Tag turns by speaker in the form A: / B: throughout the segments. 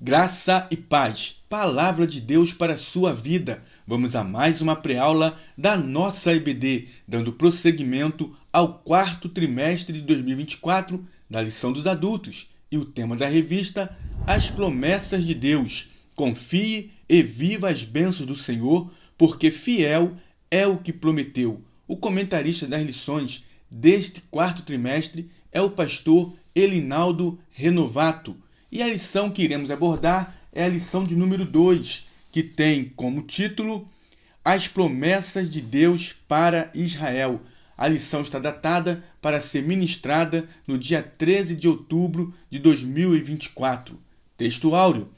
A: Graça e paz, palavra de Deus para a sua vida. Vamos a mais uma pré-aula da nossa EBD, dando prosseguimento ao quarto trimestre de 2024 da lição dos adultos. E o tema da revista, As Promessas de Deus. Confie e viva as bênçãos do Senhor, porque fiel é o que prometeu. O comentarista das lições deste quarto trimestre é o pastor Elinaldo Renovato. E a lição que iremos abordar é a lição de número 2, que tem como título As Promessas de Deus para Israel. A lição está datada para ser ministrada no dia 13 de outubro de 2024. Texto áureo.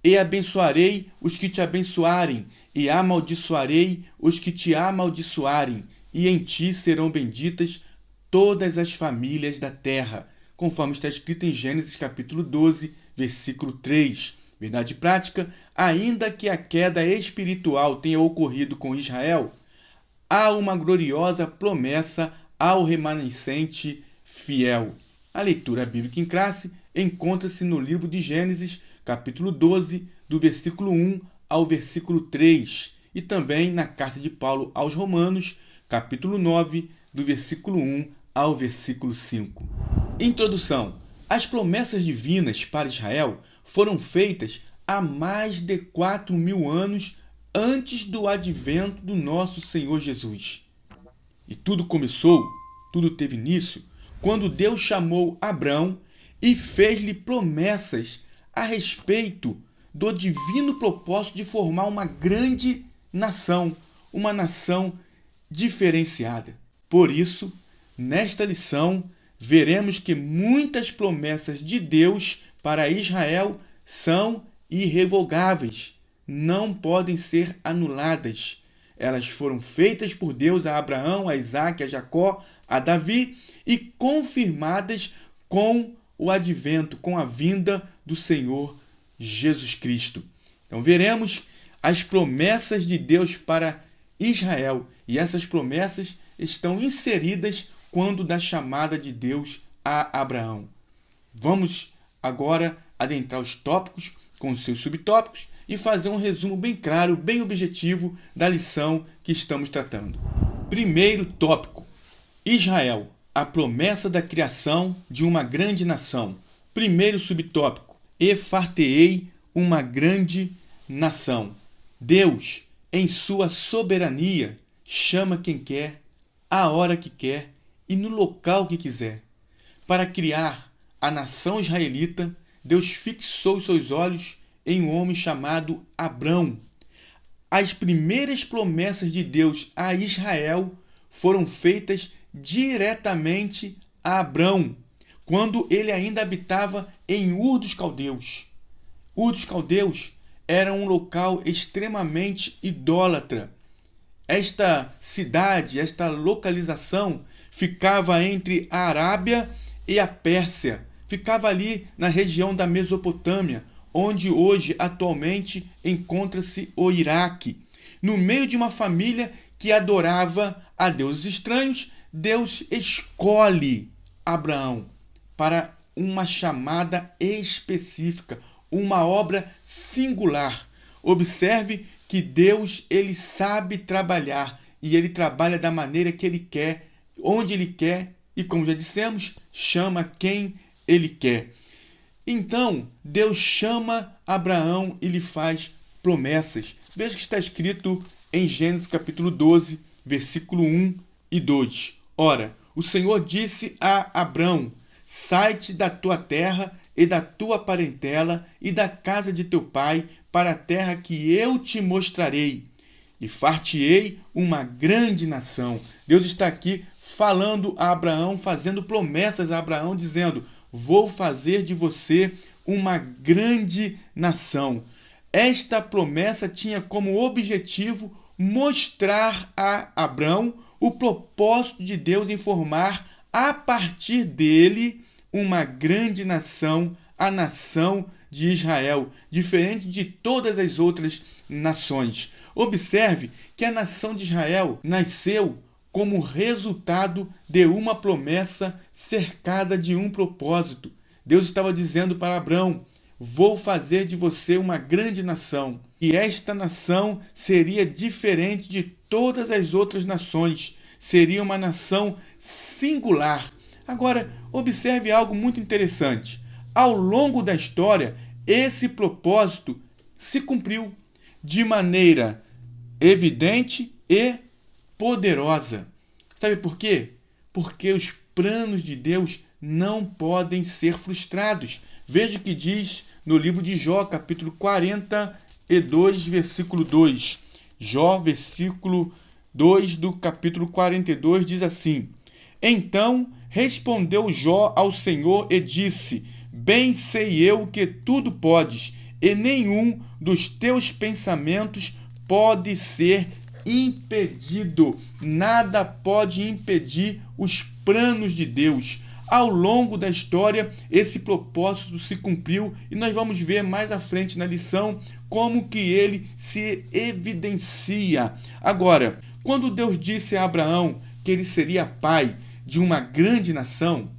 A: E abençoarei os que te abençoarem, e amaldiçoarei os que te amaldiçoarem, e em ti serão benditas todas as famílias da terra, conforme está escrito em Gênesis capítulo 12, versículo 3. Verdade prática, ainda que a queda espiritual tenha ocorrido com Israel, há uma gloriosa promessa ao remanescente fiel. A leitura bíblica em classe encontra-se no livro de Gênesis, capítulo 12, do versículo 1 ao versículo 3, e também na carta de Paulo aos Romanos, capítulo 9, do versículo 1 ao versículo 5. Introdução. As promessas divinas para Israel foram feitas há mais de 4.000 anos antes do advento do nosso Senhor Jesus. E tudo começou, tudo teve início, quando Deus chamou Abrão e fez-lhe promessas a respeito do divino propósito de formar uma grande nação, uma nação diferenciada. Por isso, nesta lição, veremos que muitas promessas de Deus para Israel são irrevogáveis, não podem ser anuladas. Elas foram feitas por Deus a Abraão, a Isaque, a Jacó, a Davi e confirmadas com o advento, com a vinda do Senhor Jesus Cristo. Então veremos as promessas de Deus para Israel, e essas promessas estão inseridas quando da chamada de Deus a Abraão. Vamos agora adentrar os tópicos com seus subtópicos e fazer um resumo bem claro, bem objetivo da lição que estamos tratando. Primeiro tópico: Israel, a promessa da criação de uma grande nação. Primeiro subtópico: e far-te-ei uma grande nação. Deus, em sua soberania, chama quem quer, a hora que quer e no local que quiser. Para criar a nação israelita, Deus fixou seus olhos em um homem chamado Abrão. As primeiras promessas de Deus a Israel foram feitas diretamente a Abrão, quando ele ainda habitava em Ur dos Caldeus. Ur dos Caldeus era um local extremamente idólatra. Esta cidade, esta localização, ficava entre a Arábia e a Pérsia. Ficava ali na região da Mesopotâmia, onde hoje, atualmente, encontra-se o Iraque. No meio de uma família que adorava a deuses estranhos, Deus escolhe Abraão para uma chamada específica, uma obra singular. Observe que Deus, ele sabe trabalhar, e ele trabalha da maneira que ele quer, onde ele quer, e como já dissemos, chama quem ele quer. Então, Deus chama Abraão e lhe faz promessas. Veja que está escrito em Gênesis capítulo 12, versículo 1 e 2. Ora, o Senhor disse a Abrão: sai-te da tua terra e da tua parentela e da casa de teu pai para a terra que eu te mostrarei, e far-te-ei uma grande nação. Deus está aqui falando a Abraão, fazendo promessas a Abraão, dizendo: vou fazer de você uma grande nação. Esta promessa tinha como objetivo mostrar a Abrão o propósito de Deus em formar, a partir dele, uma grande nação, a nação de Israel, diferente de todas as outras nações. Observe que a nação de Israel nasceu como resultado de uma promessa cercada de um propósito. Deus estava dizendo para Abrão: vou fazer de você uma grande nação. E esta nação seria diferente de todas as outras nações. Seria uma nação singular. Agora, observe algo muito interessante. Ao longo da história, esse propósito se cumpriu de maneira evidente e poderosa. Sabe por quê? Porque os planos de Deus não podem ser frustrados. Veja o que diz no livro de Jó, capítulo 42, versículo 2. Jó, versículo 2 do capítulo 42, diz assim: Então respondeu Jó ao Senhor e disse: Bem sei eu que tudo podes, e nenhum dos teus pensamentos pode ser impedido. Nada pode impedir os planos de Deus. Ao longo da história, esse propósito se cumpriu e nós vamos ver mais à frente na lição como que ele se evidencia. Agora, quando Deus disse a Abraão que ele seria pai de uma grande nação,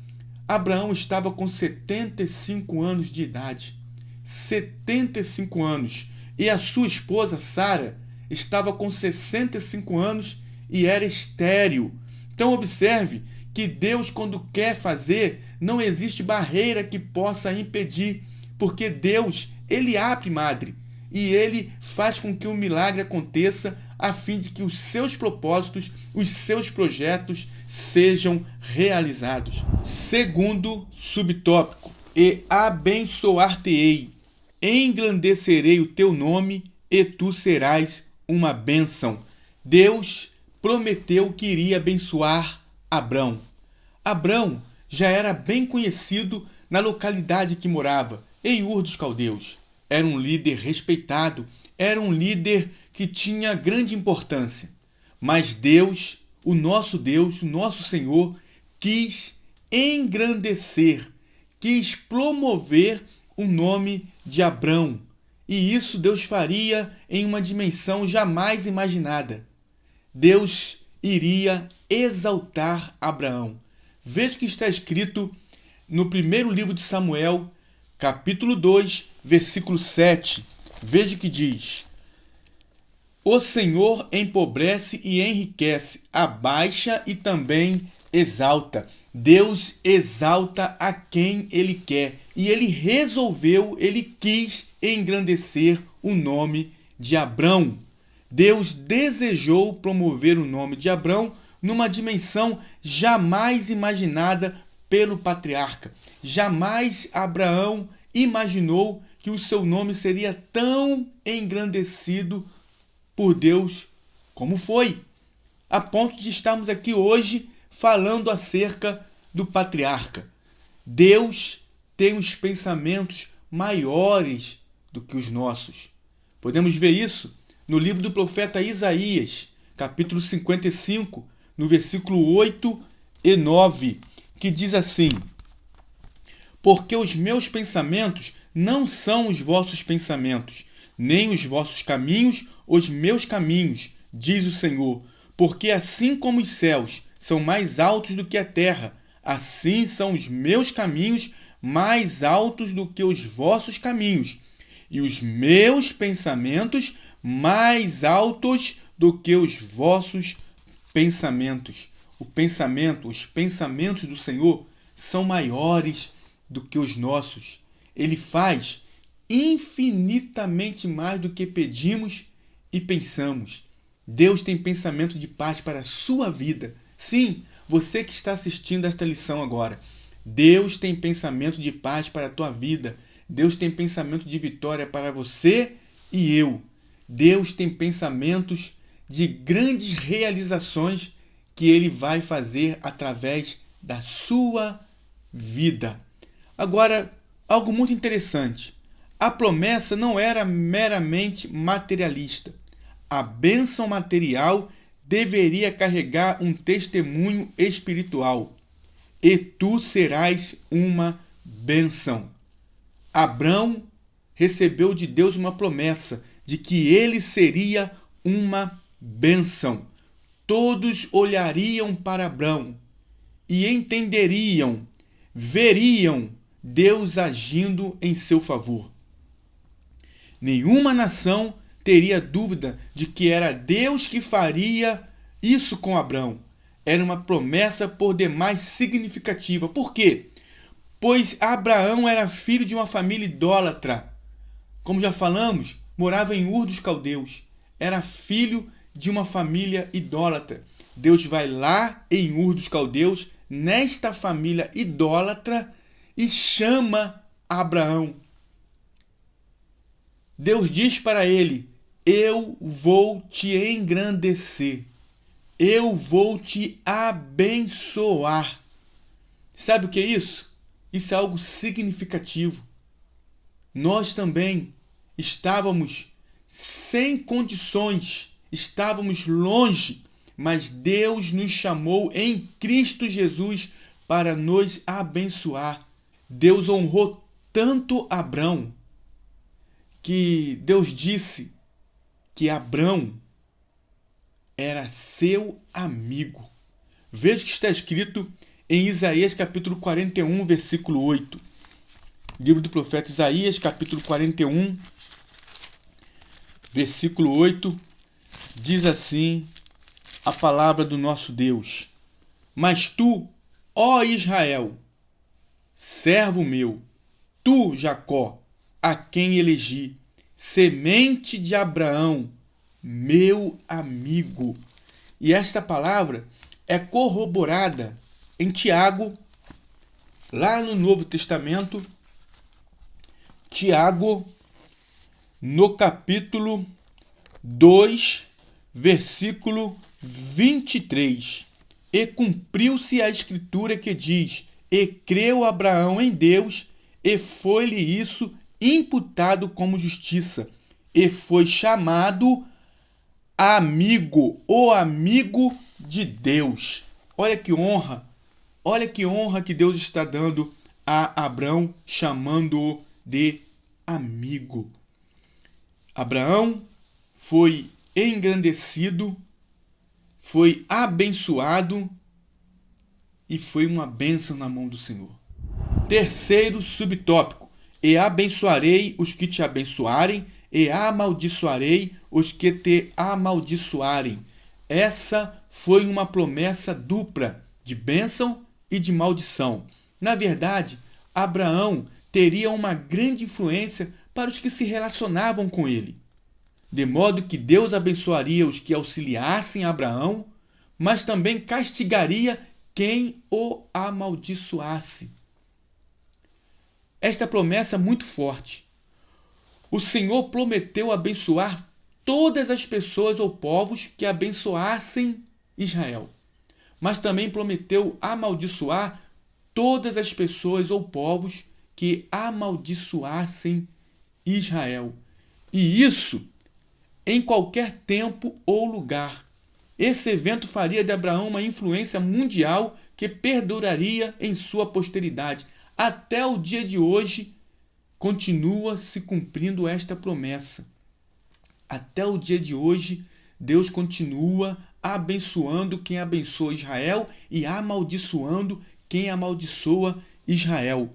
A: Abraão estava com 75 anos de idade. 75 anos. E a sua esposa, Sara, estava com 65 anos e era estéril. Então observe que Deus, quando quer fazer, não existe barreira que possa impedir, porque Deus, ele abre, madre, e ele faz com que o milagre aconteça a fim de que os seus propósitos, os seus projetos sejam realizados. Segundo subtópico: e abençoar-te-ei, engrandecerei o teu nome e tu serás uma bênção. Deus prometeu que iria abençoar Abrão. Abrão já era bem conhecido na localidade que morava, em Ur dos Caldeus. Era um líder respeitado, era um líder que tinha grande importância. Mas Deus, o nosso Senhor, quis engrandecer, quis promover o nome de Abrão. E isso Deus faria em uma dimensão jamais imaginada. Deus iria exaltar Abraão. Veja o que está escrito no primeiro livro de Samuel, capítulo 2, versículo 7. Veja o que diz: O Senhor empobrece e enriquece, abaixa e também exalta. Deus exalta a quem Ele quer. E Ele resolveu, Ele quis engrandecer o nome de Abrão. Deus desejou promover o nome de Abrão numa dimensão jamais imaginada pelo patriarca. Jamais Abraão imaginou que o seu nome seria tão engrandecido por Deus como foi, a ponto de estarmos aqui hoje falando acerca do patriarca. Deus tem os pensamentos maiores do que os nossos. Podemos ver isso no livro do profeta Isaías, capítulo 55, no versículo 8 e 9, que diz assim: Porque os meus pensamentos não são os vossos pensamentos, nem os vossos caminhos os meus caminhos, diz o Senhor. Porque assim como os céus são mais altos do que a terra, assim são os meus caminhos mais altos do que os vossos caminhos, e os meus pensamentos mais altos do que os vossos pensamentos. Os pensamentos do Senhor são maiores do que os nossos. Ele faz infinitamente mais do que pedimos e pensamos. Deus tem pensamento de paz para a sua vida. Sim, você que está assistindo esta lição agora. Deus tem pensamento de paz para a tua vida. Deus tem pensamento de vitória para você e eu. Deus tem pensamentos de grandes realizações que Ele vai fazer através da sua vida. Agora, algo muito interessante. A promessa não era meramente materialista. A bênção material deveria carregar um testemunho espiritual. E tu serás uma bênção. Abrão recebeu de Deus uma promessa de que ele seria uma bênção. Todos olhariam para Abrão e entenderiam, veriam Deus agindo em seu favor. Nenhuma nação teria dúvida de que era Deus que faria isso com Abrão. Era uma promessa por demais significativa. Por quê? Pois Abraão era filho de uma família idólatra. Como já falamos, morava em Ur dos Caldeus. Era filho de uma família idólatra. Deus vai lá em Ur dos Caldeus, nesta família idólatra, e chama Abraão. Deus diz para ele: eu vou te engrandecer. Eu vou te abençoar. Sabe o que é isso? Isso é algo significativo. Nós também estávamos sem condições, estávamos longe, mas Deus nos chamou em Cristo Jesus para nos abençoar. Deus honrou tanto Abrão que Deus disse que Abrão era seu amigo. Veja o que está escrito em Isaías capítulo 41, versículo 8. Livro do profeta Isaías, capítulo 41, versículo 8, diz assim a palavra do nosso Deus: mas tu, ó Israel, servo meu, tu, Jacó, a quem elegi, semente de Abraão, meu amigo. E esta palavra é corroborada em Tiago, lá no Novo Testamento, Tiago, no capítulo 2, versículo 23. E cumpriu-se a escritura que diz: e creu Abraão em Deus, e foi-lhe isso imputado como justiça, e foi chamado amigo, o amigo de Deus. Olha que honra que Deus está dando a Abrão, chamando-o de amigo. Abraão foi engrandecido, foi abençoado e foi uma bênção na mão do Senhor. Terceiro subtópico: e abençoarei os que te abençoarem, e amaldiçoarei os que te amaldiçoarem. Essa foi uma promessa dupla de bênção e de maldição. Na verdade, Abraão teria uma grande influência para os que se relacionavam com ele, de modo que Deus abençoaria os que auxiliassem Abraão, mas também castigaria quem o amaldiçoasse. Esta promessa é muito forte. O Senhor prometeu abençoar todas as pessoas ou povos que abençoassem Israel, mas também prometeu amaldiçoar todas as pessoas ou povos que amaldiçoassem Israel. E isso em qualquer tempo ou lugar. Esse evento faria de Abraão uma influência mundial que perduraria em sua posteridade. Até o dia de hoje, continua se cumprindo esta promessa. Até o dia de hoje, Deus continua abençoando quem abençoa Israel e amaldiçoando quem amaldiçoa Israel.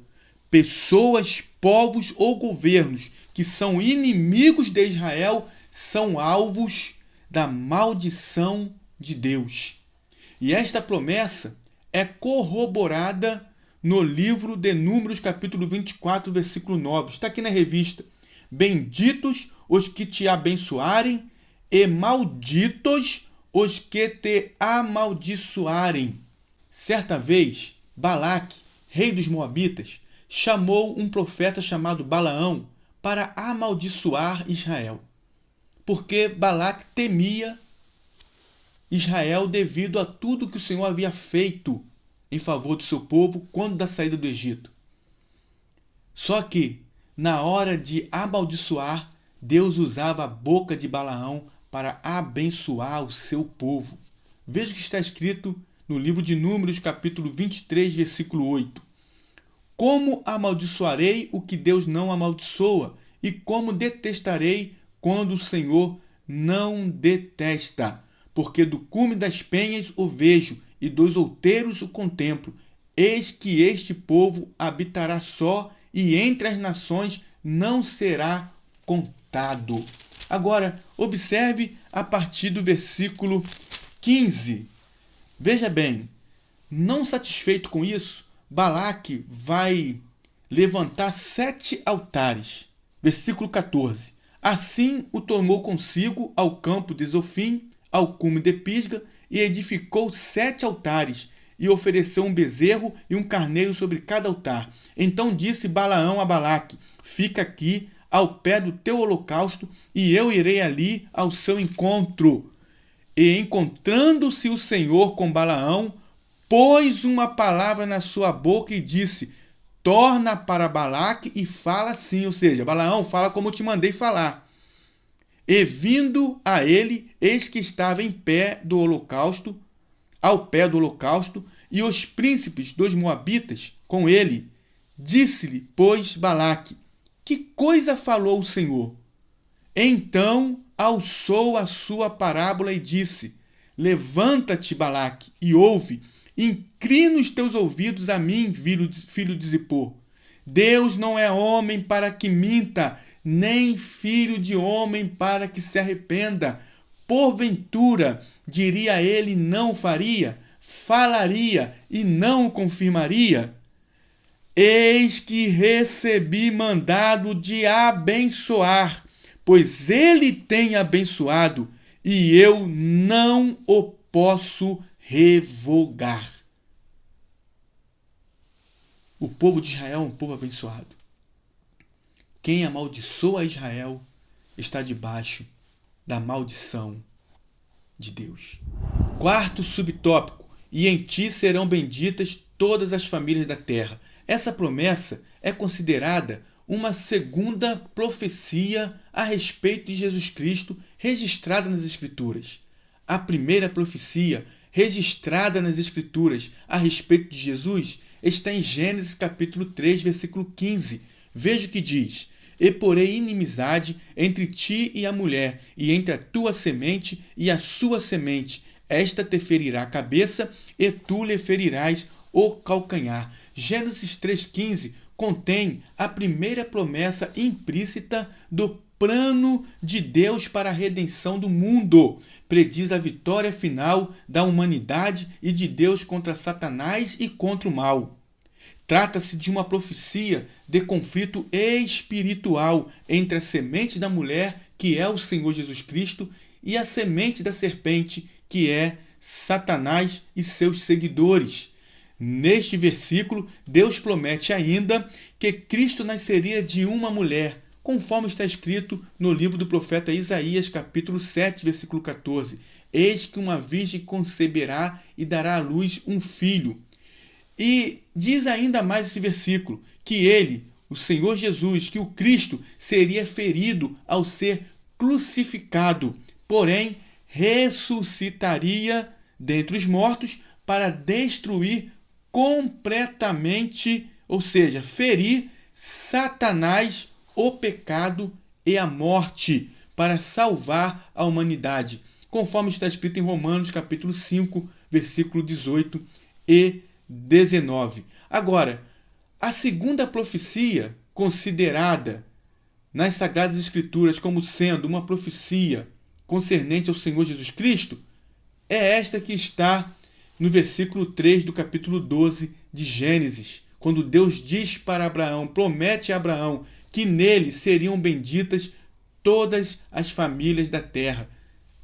A: Pessoas, povos ou governos que são inimigos de Israel são alvos da maldição de Deus. E esta promessa é corroborada no livro de Números, capítulo 24, versículo 9. Está aqui na revista. Benditos os que te abençoarem e malditos os que te amaldiçoarem. Certa vez, Balaque, rei dos Moabitas, chamou um profeta chamado Balaão para amaldiçoar Israel, porque Balaque temia Israel devido a tudo que o Senhor havia feito em favor do seu povo quando da saída do Egito. Só que, na hora de amaldiçoar, Deus usava a boca de Balaão para abençoar o seu povo. Veja o que está escrito no livro de Números, capítulo 23, versículo 8. Como amaldiçoarei o que Deus não amaldiçoa? E como detestarei quando o Senhor não detesta? Porque do cume das penhas o vejo, e dos outeiros o contemplo. Eis que este povo habitará só, e entre as nações não será contado. rejeitado. Agora, observe a partir do versículo 15. Veja bem, não satisfeito com isso, Balaque vai levantar 7 altares. Versículo 14. Assim o tomou consigo ao campo de Zofim, ao cume de Pisga, e edificou 7 altares, e ofereceu um bezerro e um carneiro sobre cada altar. Então disse Balaão a Balaque: fica aqui ao pé do teu holocausto, e eu irei ali ao seu encontro. E encontrando-se o Senhor com Balaão, pôs uma palavra na sua boca e disse: torna para Balaque e fala assim, ou seja, Balaão, fala como eu te mandei falar. E vindo a ele, eis que estava em pé do holocausto, ao pé do holocausto, e os príncipes dos moabitas com ele. Disse-lhe, pois, Balaque: que coisa falou o Senhor? Então alçou a sua parábola e disse: levanta-te, Balaque, e ouve, inclina os teus ouvidos a mim, filho de Zippor. Deus não é homem para que minta, nem filho de homem para que se arrependa. Porventura, diria ele, não faria, falaria e não o confirmaria? Eis que recebi mandado de abençoar, pois ele tem abençoado, e eu não o posso revogar. O povo de Israel é um povo abençoado. Quem amaldiçoa Israel está debaixo da maldição de Deus. Quarto subtópico: e em ti serão benditas todas as famílias da terra. Essa promessa é considerada uma segunda profecia a respeito de Jesus Cristo registrada nas Escrituras. A primeira profecia registrada nas Escrituras a respeito de Jesus está em Gênesis capítulo 3, versículo 15. Veja o que diz: e porei inimizade entre ti e a mulher, e entre a tua semente e a sua semente. Esta te ferirá a cabeça, e tu lhe ferirás o calcanhar. Gênesis 3,15 contém a primeira promessa implícita do plano de Deus para a redenção do mundo. Prediz a vitória final da humanidade e de Deus contra Satanás e contra o mal. Trata-se de uma profecia de conflito espiritual entre a semente da mulher, que é o Senhor Jesus Cristo, e a semente da serpente, que é Satanás e seus seguidores. Neste versículo, Deus promete ainda que Cristo nasceria de uma mulher, conforme está escrito no livro do profeta Isaías, capítulo 7, versículo 14. Eis que uma virgem conceberá e dará à luz um filho. E diz ainda mais esse versículo, que ele, o Senhor Jesus, que o Cristo seria ferido ao ser crucificado, porém ressuscitaria dentre os mortos para destruir completamente, ou seja, ferir Satanás, o pecado e a morte, para salvar a humanidade, conforme está escrito em Romanos capítulo 5, versículo 18 e 19. Agora, a segunda profecia considerada nas Sagradas Escrituras como sendo uma profecia concernente ao Senhor Jesus Cristo é esta que está no versículo 3 do capítulo 12 de Gênesis, quando Deus diz para Abraão, promete a Abraão que nele seriam benditas todas as famílias da terra,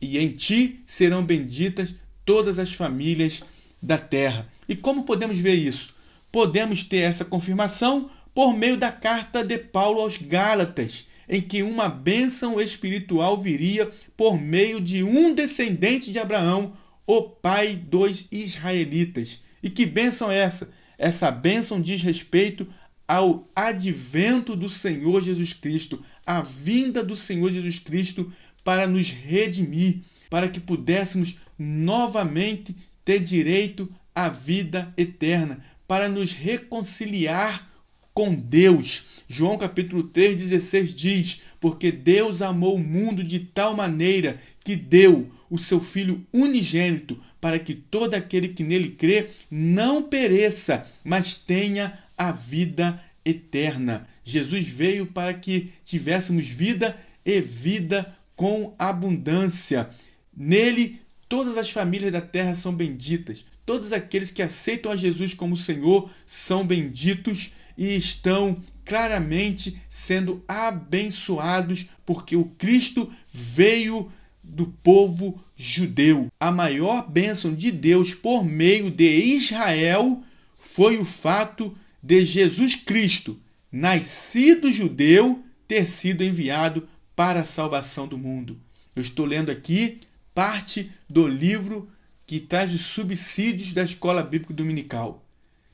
A: e em ti serão benditas todas as famílias da terra. E como podemos ver isso? Podemos ter essa confirmação por meio da carta de Paulo aos Gálatas, em que uma bênção espiritual viria por meio de um descendente de Abraão, o pai dos israelitas. E que bênção é essa? Essa bênção diz respeito ao advento do Senhor Jesus Cristo, a vinda do Senhor Jesus Cristo para nos redimir, para que pudéssemos novamente ter direito à vida eterna, para nos reconciliar com Deus. João capítulo 3,16 diz: porque Deus amou o mundo de tal maneira que deu o seu Filho unigênito, para que todo aquele que nele crê não pereça, mas tenha a vida eterna. Jesus veio para que tivéssemos vida e vida com abundância. Nele, todas as famílias da terra são benditas. Todos aqueles que aceitam a Jesus como Senhor são benditos e estão claramente sendo abençoados, porque o Cristo veio do povo judeu. A maior bênção de Deus por meio de Israel foi o fato de Jesus Cristo, nascido judeu, ter sido enviado para a salvação do mundo. Eu estou lendo aqui parte do livro que traz os subsídios da Escola Bíblica Dominical.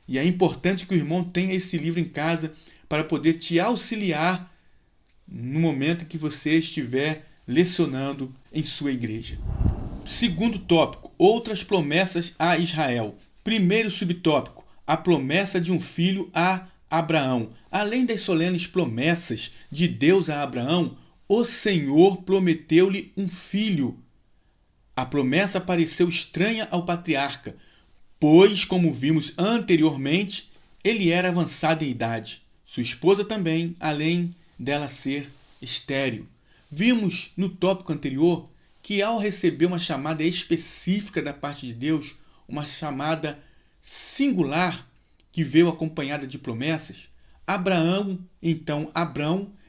A: E é importante que o irmão tenha esse livro em casa para poder te auxiliar no momento em que você estiver lecionando em sua igreja. Segundo tópico, outras promessas a Israel. Primeiro subtópico, a promessa de um filho a Abraão. Além das solenes promessas de Deus a Abraão, o Senhor prometeu-lhe um filho. A promessa pareceu estranha ao patriarca, pois, como vimos anteriormente, ele era avançado em idade. Sua esposa também, além dela ser estéril. Vimos no tópico anterior que, ao receber uma chamada específica da parte de Deus, uma chamada singular que veio acompanhada de promessas, Abrão,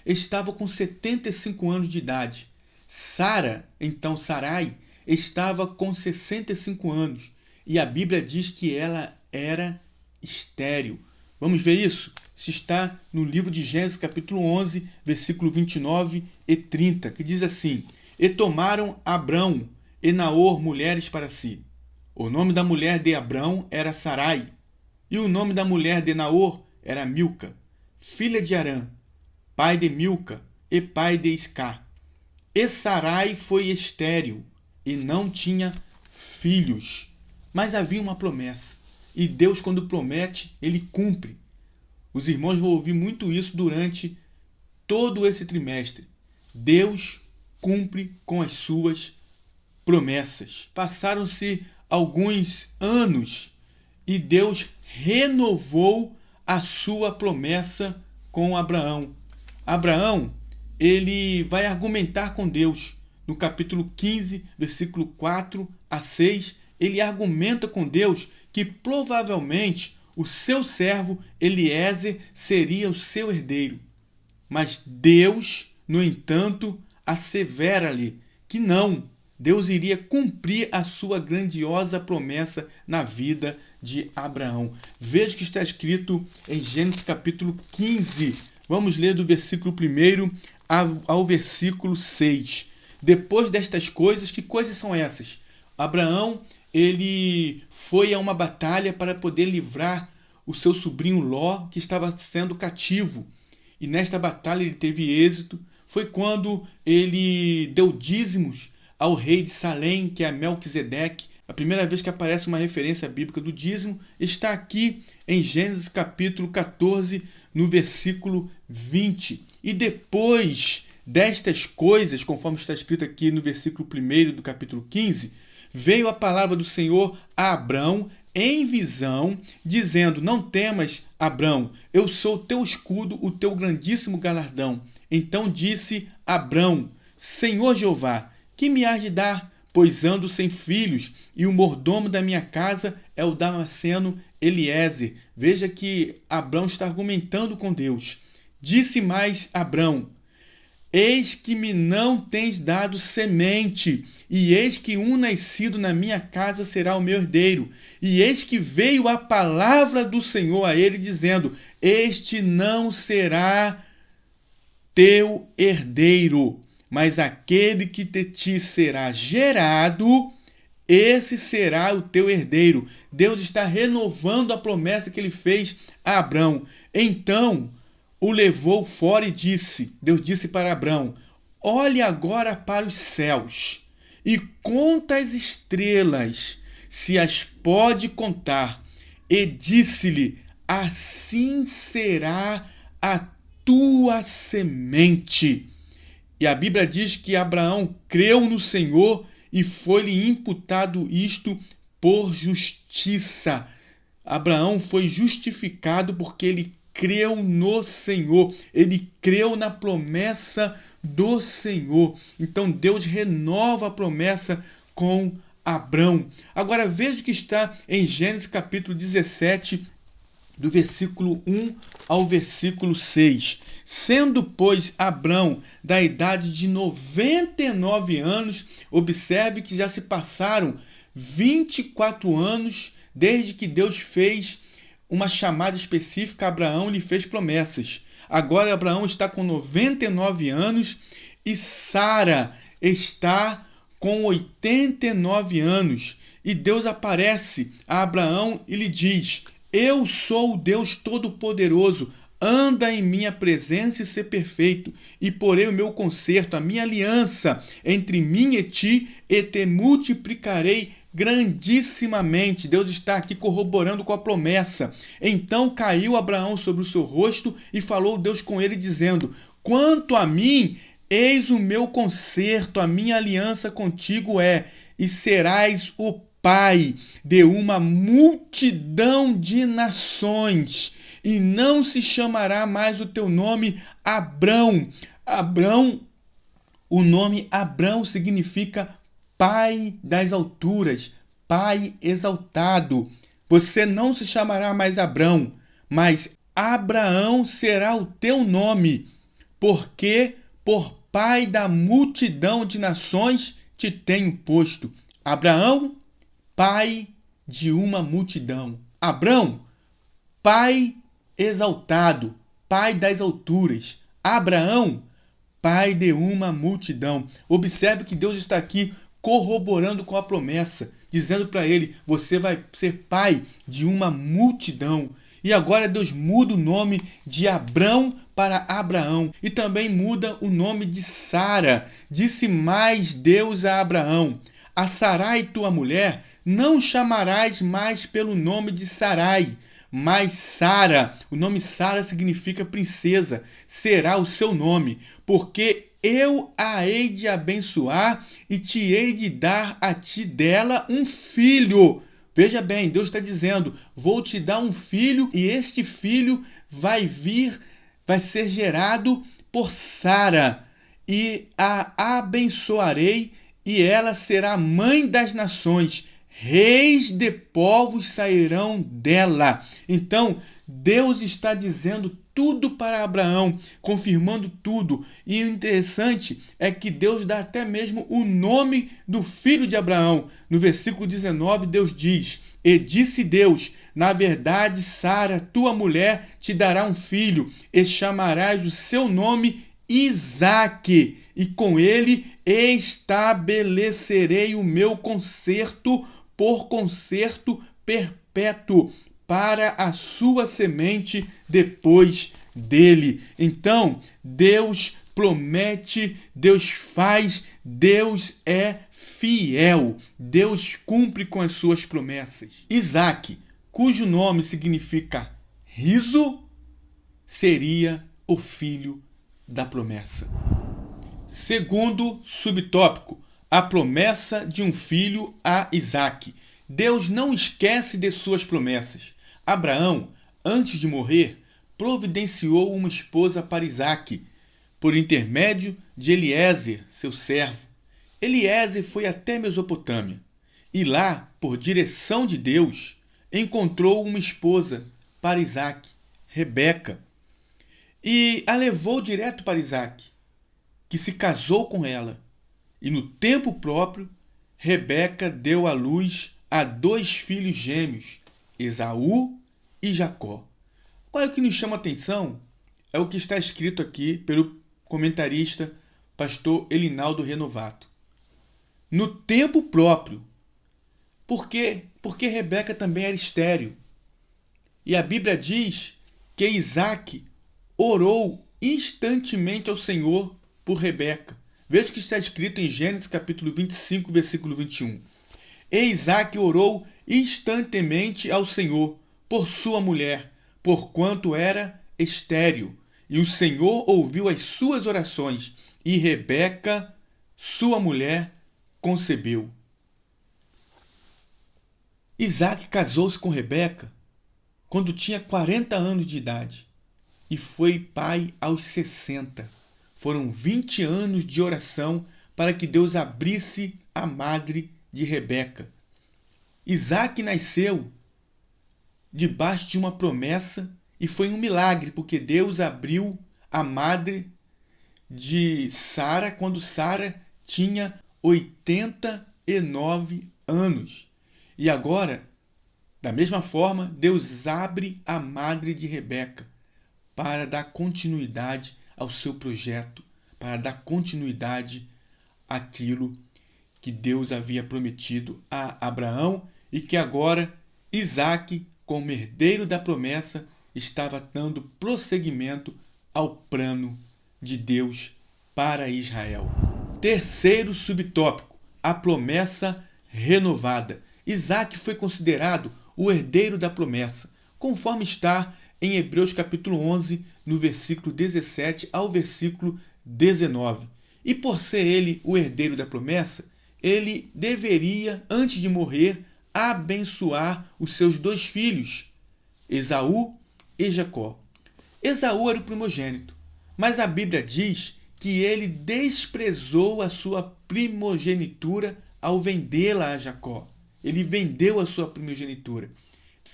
A: estava com 75 anos de idade. Sara, então Sarai, estava com 65 anos. E a Bíblia diz que ela era estéril. Vamos ver isso? Isso está no livro de Gênesis, capítulo 11, versículo 29 e 30, que diz assim: E tomaram Abrão e Naor mulheres para si. O nome da mulher de Abrão era Sarai, e o nome da mulher de Naor era Milca, filha de Arã, pai de Milca e pai de Iscá. E Sarai foi estéril e não tinha filhos. Mas havia uma promessa. E Deus, quando promete, ele cumpre. Os irmãos vão ouvir muito isso durante todo esse trimestre. Deus cumpre com as suas promessas. Passaram-se alguns anos e Deus renovou a sua promessa com Abraão. Abraão, ele vai argumentar com Deus. No capítulo 15, versículo 4 a 6, ele argumenta com Deus que provavelmente o seu servo Eliezer seria o seu herdeiro. Mas Deus, no entanto, assevera-lhe que não, Deus iria cumprir a sua grandiosa promessa na vida de Abraão. Veja que está escrito em Gênesis capítulo 15. Vamos ler do versículo 1 ao versículo 6. Depois destas coisas, que coisas são essas? Abraão, ele foi a uma batalha para poder livrar o seu sobrinho Ló, que estava sendo cativo. E nesta batalha ele teve êxito. Foi quando ele deu dízimos ao rei de Salém, que é Melquisedeque. A primeira vez que aparece uma referência bíblica do dízimo está aqui em Gênesis capítulo 14, no versículo 20. E depois destas coisas, conforme está escrito aqui no versículo 1 do capítulo 15, veio a palavra do Senhor a Abrão em visão, dizendo: Não temas, Abrão, eu sou o teu escudo, o teu grandíssimo galardão. Então disse Abrão: Senhor Jeová, que me hás de dar? Pois ando sem filhos, e o mordomo da minha casa é o Damasceno Eliezer. Veja que Abrão está argumentando com Deus. Disse mais Abrão: Eis que me não tens dado semente, e eis que um nascido na minha casa será o meu herdeiro. E eis que veio a palavra do Senhor a ele, dizendo: Este não será teu herdeiro, mas aquele que de ti será gerado, esse será o teu herdeiro. Deus está renovando a promessa que ele fez a Abrão. Então o levou fora e disse, Deus disse para Abrão: Olhe agora para os céus e conta as estrelas, se as pode contar. E disse-lhe: Assim será a tua semente. E a Bíblia diz que Abraão creu no Senhor e foi-lhe imputado isto por justiça. Abraão foi justificado porque ele creu no Senhor, ele creu na promessa do Senhor. Então Deus renova a promessa com Abrão. Agora veja o que está em Gênesis capítulo 17, do versículo 1 ao versículo 6. Sendo, pois, Abrão da idade de 99 anos, observe que já se passaram 24 anos desde que Deus fez uma chamada específica a Abraão e lhe fez promessas. Agora Abraão está com 99 anos e Sara está com 89 anos. E Deus aparece a Abraão e lhe diz: eu sou o Deus Todo-Poderoso, anda em minha presença e ser perfeito, e porei o meu concerto, a minha aliança entre mim e ti, e te multiplicarei grandissimamente. Deus está aqui corroborando com a promessa. Então caiu Abraão sobre o seu rosto e falou Deus com ele, dizendo: quanto a mim, eis o meu concerto, a minha aliança contigo é, e serás o pai de uma multidão de nações, e não se chamará mais o teu nome Abrão. O nome Abrão significa pai das alturas, pai exaltado. Você não se chamará mais Abrão, mas Abraão será o teu nome, porque por pai da multidão de nações te tenho posto. Abraão, pai de uma multidão. Abrão, pai exaltado, pai das alturas. Abraão, pai de uma multidão. Observe que Deus está aqui corroborando com a promessa, dizendo para ele: você vai ser pai de uma multidão. E agora Deus muda o nome de Abrão para Abraão e também muda o nome de Sara. Disse mais Deus a Abraão: a Sarai, tua mulher, não chamarás mais pelo nome de Sarai, mas Sara, o nome Sara significa princesa, será o seu nome, porque eu a hei de abençoar e te hei de dar a ti dela um filho. Veja bem, Deus está dizendo: vou te dar um filho e este filho vai ser gerado por Sara, e a abençoarei, e ela será mãe das nações, reis de povos sairão dela. Então, Deus está dizendo tudo para Abraão, confirmando tudo. E o interessante é que Deus dá até mesmo o nome do filho de Abraão. No versículo 19, Deus diz: e disse Deus: na verdade, Sara, tua mulher, te dará um filho, e chamarás o seu nome Isaque, e com ele estabelecerei o meu concerto por concerto perpétuo para a sua semente depois dele. Então, Deus promete, Deus faz, Deus é fiel, Deus cumpre com as suas promessas. Isaque, cujo nome significa riso, seria o filho da promessa. Segundo subtópico, a promessa de um filho a Isaque. Deus não esquece de suas promessas. Abraão, antes de morrer, providenciou uma esposa para Isaque, por intermédio de Eliezer, seu servo. Eliezer foi até Mesopotâmia, e lá, por direção de Deus, encontrou uma esposa para Isaque, Rebeca, e a levou direto para Isaque, que se casou com ela. E no tempo próprio, Rebeca deu à luz a 2 filhos gêmeos, Esaú e Jacó. Olha, o que nos chama a atenção é o que está escrito aqui pelo comentarista pastor Elinaldo Renovato. No tempo próprio. Por quê? Porque Rebeca também era estéril. E a Bíblia diz que Isaque orou instantemente ao Senhor por Rebeca. Veja o que está escrito em Gênesis capítulo 25, versículo 21. E Isaque orou instantemente ao Senhor por sua mulher, porquanto era estéril. E o Senhor ouviu as suas orações, e Rebeca, sua mulher, concebeu. Isaque casou-se com Rebeca quando tinha 40 anos de idade. e foi pai aos 60. Foram 20 anos de oração para que Deus abrisse a madre de Rebeca. Isaac nasceu debaixo de uma promessa e foi um milagre, porque Deus abriu a madre de Sara quando Sara tinha 89 anos. E agora, da mesma forma, Deus abre a madre de Rebeca para dar continuidade ao seu projeto, para dar continuidade àquilo que Deus havia prometido a Abraão e que agora Isaac, como herdeiro da promessa, estava dando prosseguimento ao plano de Deus para Israel. Terceiro subtópico, a promessa renovada. Isaac foi considerado o herdeiro da promessa, conforme está em Hebreus capítulo 11, no versículo 17 ao versículo 19. E por ser ele o herdeiro da promessa, ele deveria, antes de morrer, abençoar os seus 2 filhos, Esaú e Jacó. Esaú era o primogênito, mas a Bíblia diz que ele desprezou a sua primogenitura ao vendê-la a Jacó. Ele vendeu a sua primogenitura.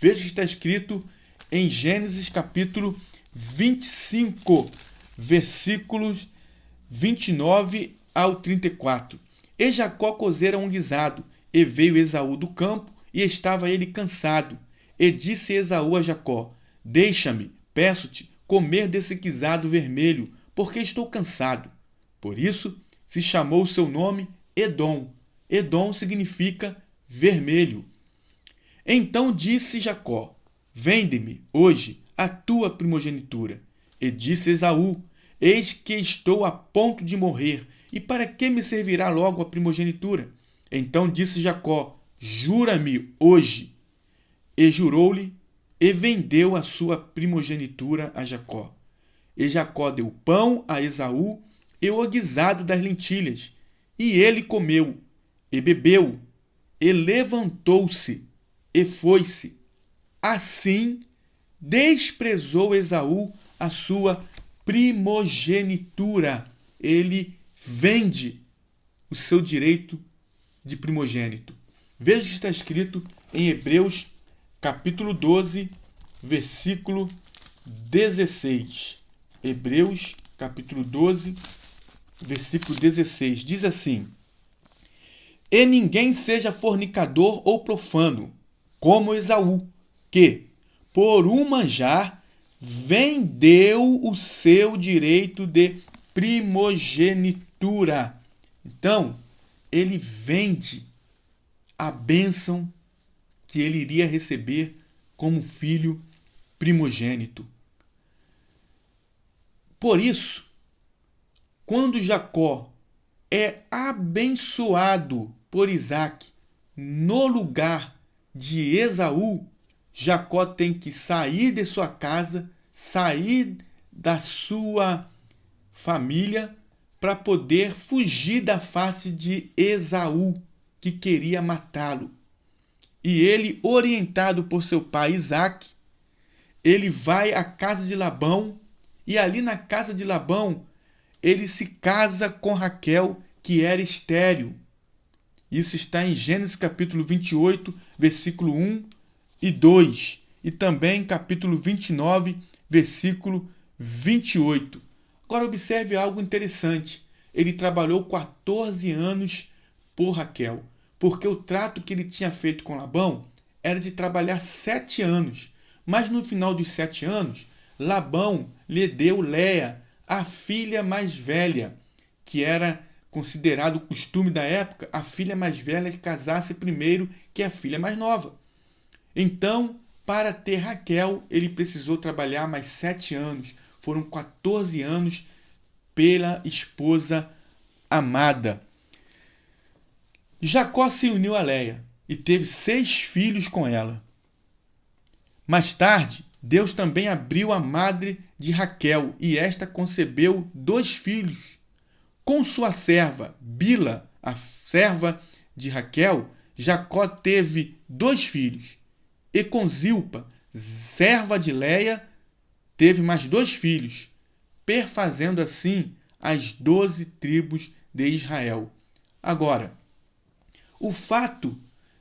A: Veja que está escrito em Gênesis capítulo 25, versículos 29 ao 34. E Jacó cozera um guisado, e veio Esaú do campo, e estava ele cansado. E disse Esaú a Jacó: Deixa-me, peço-te, comer desse guisado vermelho, porque estou cansado. Por isso se chamou o seu nome Edom. Edom significa vermelho. Então disse Jacó: Vende-me hoje a tua primogenitura. E disse Esaú: Eis que estou a ponto de morrer, e para que me servirá logo a primogenitura? Então disse Jacó: Jura-me hoje. E jurou-lhe, e vendeu a sua primogenitura a Jacó. E Jacó deu pão a Esaú e o guisado das lentilhas, e ele comeu, e bebeu, e levantou-se, e foi-se. Assim desprezou Esaú a sua primogenitura. Ele vende o seu direito de primogênito. Veja o que está escrito em Hebreus capítulo 12, versículo 16. Hebreus capítulo 12, versículo 16. Diz assim: E ninguém seja fornicador ou profano, como Esaú, que, por um manjar, vendeu o seu direito de primogenitura. Então, ele vende a bênção que ele iria receber como filho primogênito. Por isso, quando Jacó é abençoado por Isaac no lugar de Esaú, Jacó tem que sair de sua casa, sair da sua família para poder fugir da face de Esaú, que queria matá-lo. E ele, orientado por seu pai Isaac, ele vai à casa de Labão, e ali na casa de Labão, ele se casa com Raquel, que era estéril. Isso está em Gênesis capítulo 28, versículo 1 e 2. E também capítulo 29, versículo 28. Agora observe algo interessante. Ele trabalhou 14 anos por Raquel, porque o trato que ele tinha feito com Labão era de trabalhar 7 anos. Mas no final dos 7 anos, Labão lhe deu Léa, a filha mais velha, que era considerado o costume da época, a filha mais velha que casasse primeiro que a filha mais nova. Então, para ter Raquel, ele precisou trabalhar mais 7 anos. Foram 14 anos pela esposa amada. Jacó se uniu a Léa e teve 6 filhos com ela. Mais tarde, Deus também abriu a madre de Raquel e esta concebeu 2 filhos. Com sua serva Bila, a serva de Raquel, Jacó teve 2 filhos. E com Zilpa, serva de Léa, teve mais 2 filhos, perfazendo assim as 12 tribos de Israel. Agora, o fato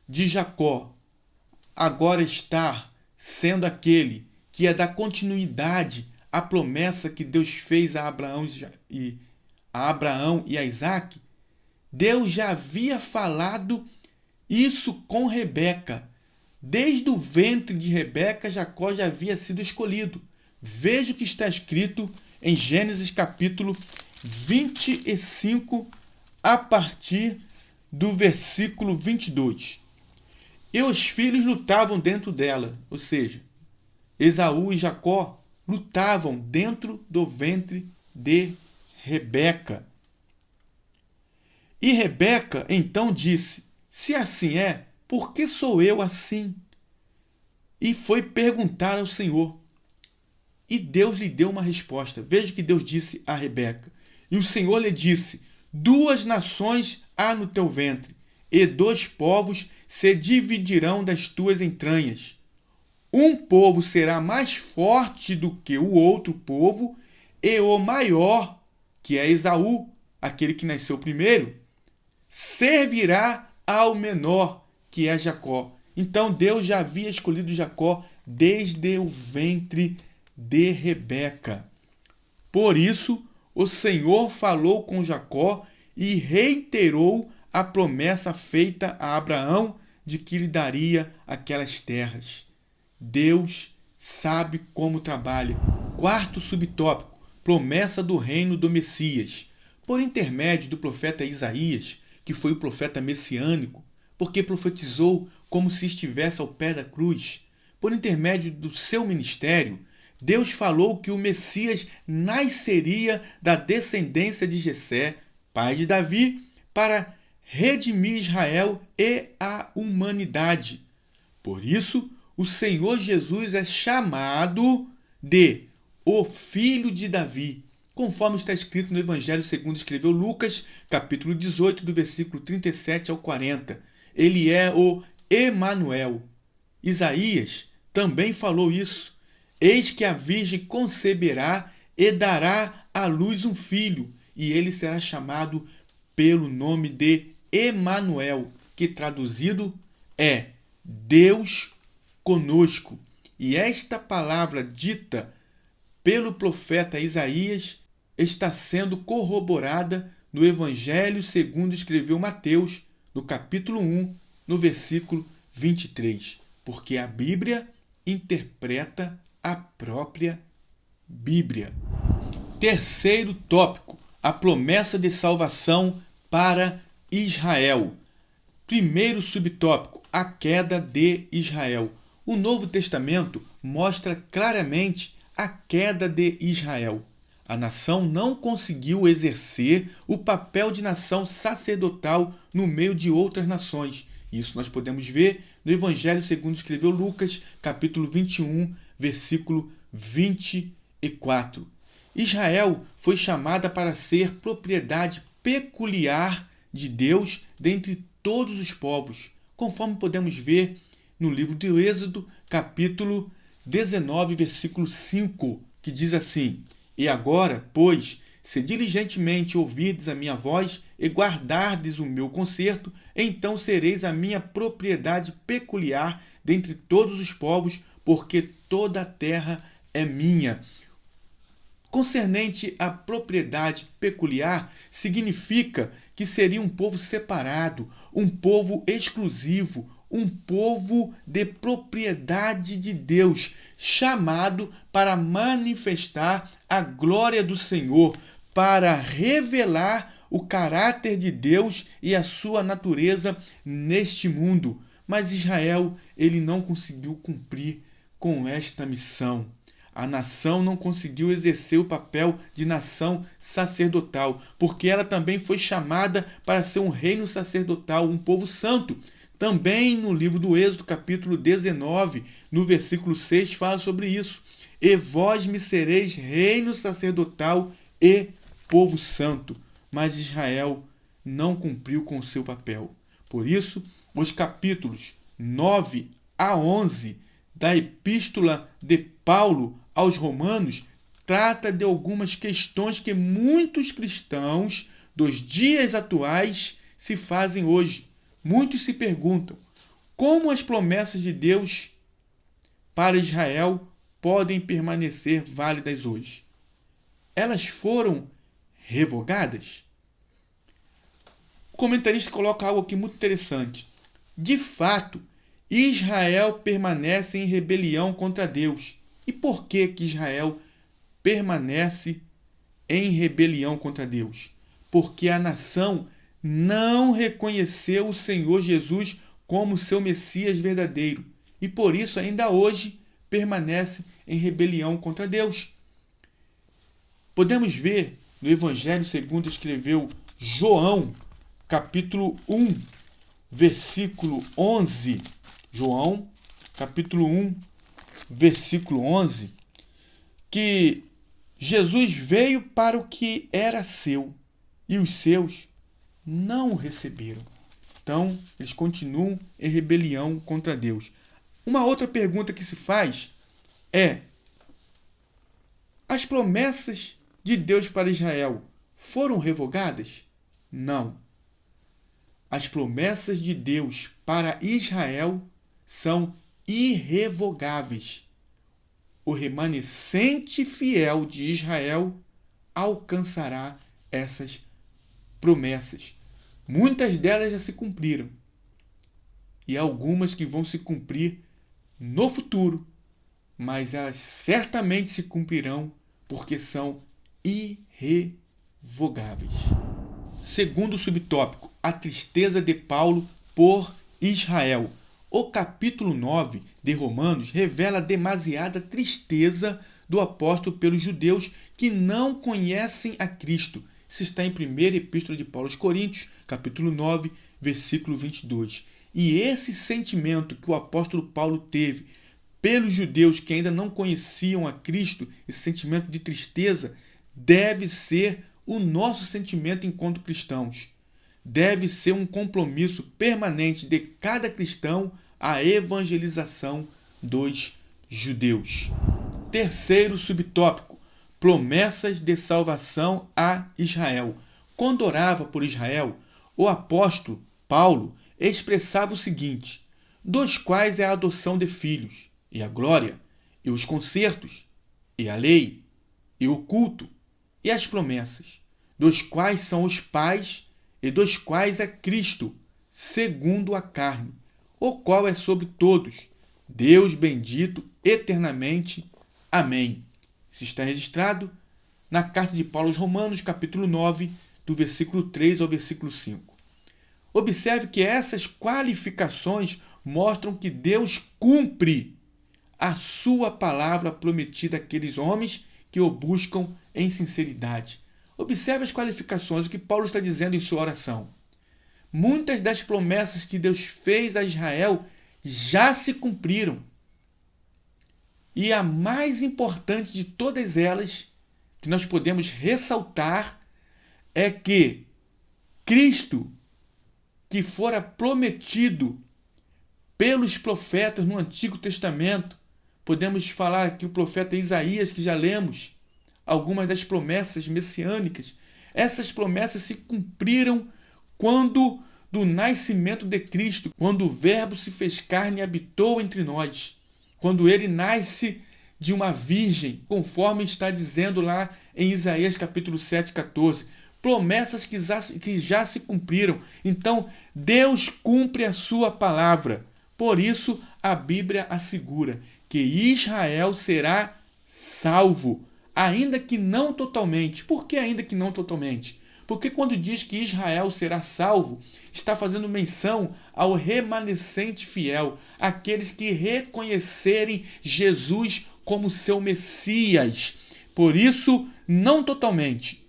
A: de Jacó agora estar sendo aquele que ia dar continuidade à promessa que Deus fez a Abraão e a Isaque, Deus já havia falado isso com Rebeca. Desde o ventre de Rebeca, Jacó já havia sido escolhido. Veja o que está escrito em Gênesis capítulo 25, a partir do versículo 22. E os filhos lutavam dentro dela, ou seja, Esaú e Jacó lutavam dentro do ventre de Rebeca. E Rebeca então disse: se assim é, por que sou eu assim? E foi perguntar ao Senhor. E Deus lhe deu uma resposta. Veja o que Deus disse a Rebeca. E o Senhor lhe disse: 2 nações há no teu ventre, e 2 povos se dividirão das tuas entranhas. Um povo será mais forte do que o outro povo, e o maior, que é Esaú, aquele que nasceu primeiro, servirá ao menor, que é Jacó. Então Deus já havia escolhido Jacó desde o ventre de Rebeca. Por isso, o Senhor falou com Jacó e reiterou a promessa feita a Abraão de que lhe daria aquelas terras. Deus sabe como trabalha. 4º subtópico: promessa do reino do Messias. Por intermédio do profeta Isaías, que foi o profeta messiânico, porque profetizou como se estivesse ao pé da cruz. Por intermédio do seu ministério, Deus falou que o Messias nasceria da descendência de Jessé, pai de Davi, para redimir Israel e a humanidade. Por isso, o Senhor Jesus é chamado de o Filho de Davi, conforme está escrito no Evangelho segundo escreveu Lucas, capítulo 18, do versículo 37 ao 40. Ele é o Emanuel. Isaías também falou isso. Eis que a Virgem conceberá e dará à luz um filho, e ele será chamado pelo nome de Emanuel, que traduzido é Deus conosco. E esta palavra dita pelo profeta Isaías está sendo corroborada no Evangelho segundo escreveu Mateus, no capítulo 1, no versículo 23, porque a Bíblia interpreta a própria Bíblia. 3º tópico: a promessa de salvação para Israel. 1º subtópico: a queda de Israel. O Novo Testamento mostra claramente a queda de Israel. A nação não conseguiu exercer o papel de nação sacerdotal no meio de outras nações. Isso nós podemos ver no Evangelho segundo escreveu Lucas, capítulo 21, versículo 24. Israel foi chamada para ser propriedade peculiar de Deus dentre todos os povos, conforme podemos ver no livro de Êxodo, capítulo 19, versículo 5, que diz assim: e agora, pois, se diligentemente ouvirdes a minha voz e guardardes o meu concerto, então sereis a minha propriedade peculiar dentre todos os povos, porque toda a terra é minha. Concernente à propriedade peculiar, significa que seria um povo separado, um povo exclusivo, um povo de propriedade de Deus, chamado para manifestar a glória do Senhor, para revelar o caráter de Deus e a sua natureza neste mundo. Mas Israel, ele não conseguiu cumprir com esta missão. A nação não conseguiu exercer o papel de nação sacerdotal, porque ela também foi chamada para ser um reino sacerdotal, um povo santo. Também no livro do Êxodo, capítulo 19, no versículo 6, fala sobre isso. E vós me sereis reino sacerdotal e povo santo. Mas Israel não cumpriu com o seu papel. Por isso, os capítulos 9 a 11 da Epístola de Paulo aos Romanos trata de algumas questões que muitos cristãos dos dias atuais se fazem hoje. Muitos se perguntam: como as promessas de Deus para Israel podem permanecer válidas hoje? Elas foram revogadas? O comentarista coloca algo aqui muito interessante. De fato, Israel permanece em rebelião contra Deus. E por que Israel permanece em rebelião contra Deus? Porque a nação não reconheceu o Senhor Jesus como seu Messias verdadeiro. E por isso, ainda hoje, permanece em rebelião contra Deus. Podemos ver no Evangelho segundo escreveu João, capítulo 1, versículo 11. João, capítulo 1, versículo 11, que Jesus veio para o que era seu, e os seus não o receberam. Então, eles continuam em rebelião contra Deus. Uma outra pergunta que se faz é: as promessas de Deus para Israel foram revogadas? Não. As promessas de Deus para Israel são irrevogáveis. O remanescente fiel de Israel alcançará essas promessas. Muitas delas já se cumpriram. E algumas que vão se cumprir no futuro. Mas elas certamente se cumprirão porque são irrevogáveis. Segundo subtópico, a tristeza de Paulo por Israel. O capítulo 9 de Romanos revela demasiada tristeza do apóstolo pelos judeus que não conhecem a Cristo. Isso está em 1ª Epístola de Paulo aos Coríntios, capítulo 9, versículo 22. E esse sentimento que o apóstolo Paulo teve pelos judeus que ainda não conheciam a Cristo, esse sentimento de tristeza, deve ser o nosso sentimento enquanto cristãos. Deve ser um compromisso permanente de cada cristão a evangelização dos judeus. Terceiro subtópico, promessas de salvação a Israel. Quando orava por Israel, o apóstolo Paulo expressava o seguinte: dos quais é a adoção de filhos, e a glória, e os concertos, e a lei, e o culto, e as promessas, dos quais são os pais, e dos quais é Cristo, segundo a carne, o qual é sobre todos, Deus bendito eternamente. Amém. Isso está registrado na carta de Paulo aos Romanos, capítulo 9, do versículo 3 ao versículo 5. Observe que essas qualificações mostram que Deus cumpre a sua palavra prometida àqueles homens que o buscam em sinceridade. Observe as qualificações, o que Paulo está dizendo em sua oração. Muitas das promessas que Deus fez a Israel já se cumpriram. E a mais importante de todas elas, que nós podemos ressaltar, é que Cristo, que fora prometido pelos profetas no Antigo Testamento, podemos falar aqui o profeta Isaías, que já lemos, algumas das promessas messiânicas. Essas promessas se cumpriram quando do nascimento de Cristo, quando o Verbo se fez carne e habitou entre nós, quando ele nasce de uma virgem, conforme está dizendo lá em Isaías capítulo 7, 14. Promessas que já se cumpriram. Então, Deus cumpre a sua palavra. Por isso, a Bíblia assegura que Israel será salvo, ainda que não totalmente. Por que ainda que não totalmente? Porque quando diz que Israel será salvo, está fazendo menção ao remanescente fiel, aqueles que reconhecerem Jesus como seu Messias. Por isso, não totalmente.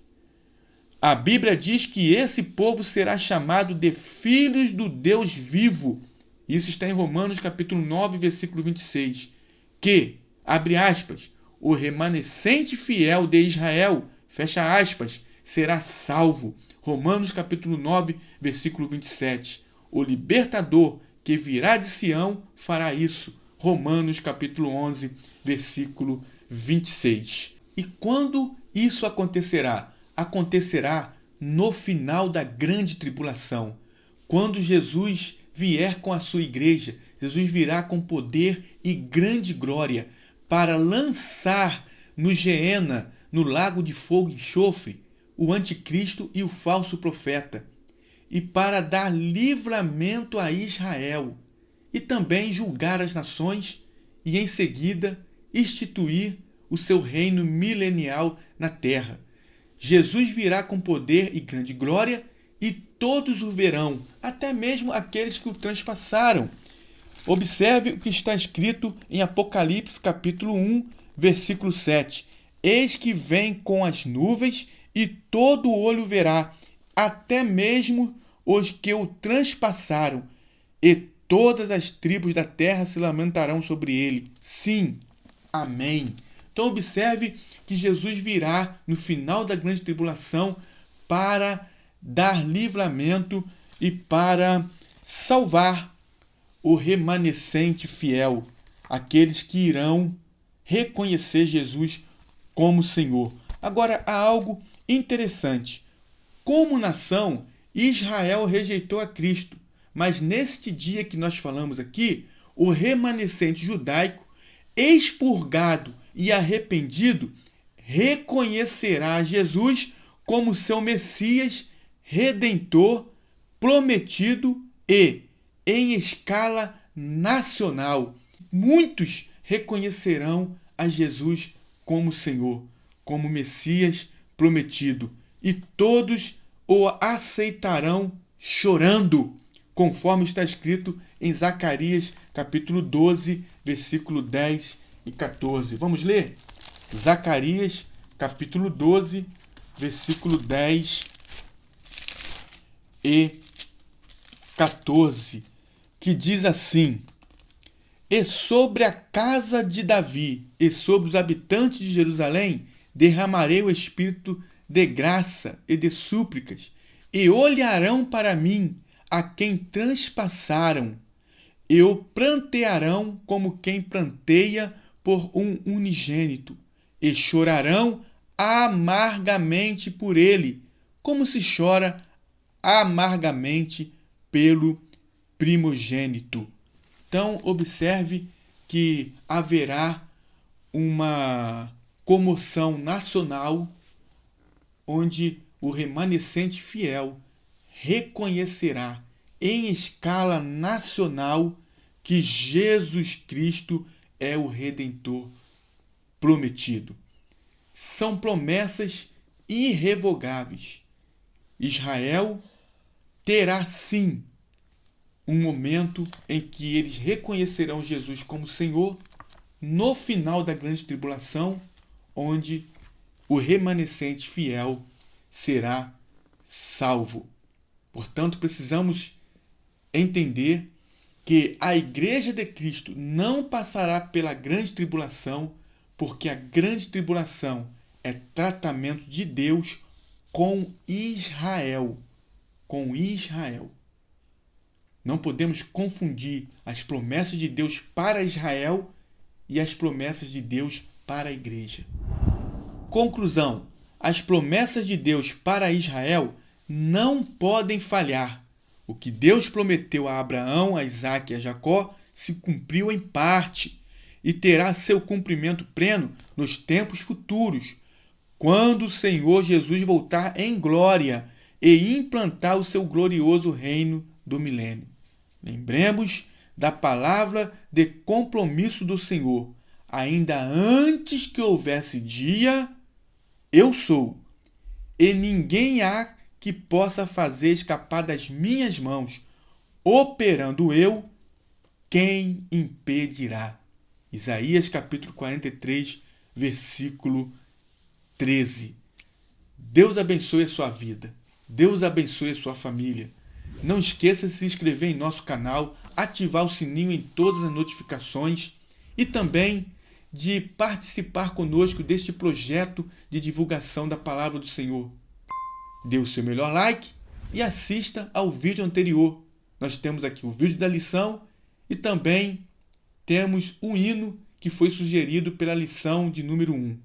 A: A Bíblia diz que esse povo será chamado de filhos do Deus vivo. Isso está em Romanos capítulo 9, versículo 26. Que, abre aspas, o remanescente fiel de Israel, fecha aspas, será salvo. Romanos capítulo 9, versículo 27. O libertador que virá de Sião fará isso. Romanos capítulo 11, versículo 26. E quando isso acontecerá? Acontecerá no final da grande tribulação. Quando Jesus vier com a sua igreja, Jesus virá com poder e grande glória para lançar no Geena, no lago de fogo e enxofre, o anticristo e o falso profeta, e para dar livramento a Israel, e também julgar as nações, e em seguida instituir o seu reino milenial na terra. Jesus virá com poder e grande glória, e todos o verão, até mesmo aqueles que o transpassaram. Observe o que está escrito em Apocalipse capítulo 1, versículo 7. Eis que vem com as nuvens, e todo olho verá, até mesmo os que o transpassaram, e todas as tribos da terra se lamentarão sobre ele. Sim, amém. Então observe que Jesus virá no final da grande tribulação para dar livramento e para salvar o remanescente fiel, aqueles que irão reconhecer Jesus como Senhor. Agora, há algo interessante. Como nação, Israel rejeitou a Cristo, mas neste dia que nós falamos aqui, o remanescente judaico, expurgado e arrependido, reconhecerá Jesus como seu Messias, Redentor, prometido e, em escala nacional, muitos reconhecerão a Jesus como Senhor, como Messias prometido, e todos o aceitarão chorando, conforme está escrito em Zacarias capítulo 12, versículo 10 e 14. Vamos ler? Zacarias capítulo 12, versículo 10 e 14, que diz assim: E sobre a casa de Davi e sobre os habitantes de Jerusalém derramarei o espírito de graça e de súplicas, e olharão para mim a quem transpassaram, e o prantearão como quem pranteia por um unigênito, e chorarão amargamente por ele, como se chora amargamente pelo primogênito. Então, observe que haverá uma comoção nacional onde o remanescente fiel reconhecerá em escala nacional que Jesus Cristo é o Redentor prometido. São promessas irrevogáveis. Israel terá sim um momento em que eles reconhecerão Jesus como Senhor no final da grande tribulação, onde o remanescente fiel será salvo. Portanto, precisamos entender que a Igreja de Cristo não passará pela grande tribulação, porque a grande tribulação é tratamento de Deus com Israel. Com Israel. Não podemos confundir as promessas de Deus para Israel e as promessas de Deus para a igreja. Conclusão: as promessas de Deus para Israel não podem falhar. O que Deus prometeu a Abraão, a Isaque e a Jacó se cumpriu em parte e terá seu cumprimento pleno nos tempos futuros, quando o Senhor Jesus voltar em glória e implantar o seu glorioso reino do milênio. Lembremos da palavra de compromisso do Senhor. Ainda antes que houvesse dia, eu sou, e ninguém há que possa fazer escapar das minhas mãos. Operando eu, quem impedirá? Isaías capítulo 43, versículo 13. Deus abençoe a sua vida. Deus abençoe a sua família. Não esqueça de se inscrever em nosso canal, ativar o sininho em todas as notificações e também de participar conosco deste projeto de divulgação da Palavra do Senhor. Dê o seu melhor like e assista ao vídeo anterior. Nós temos aqui o vídeo da lição e também temos o hino que foi sugerido pela lição de número 1.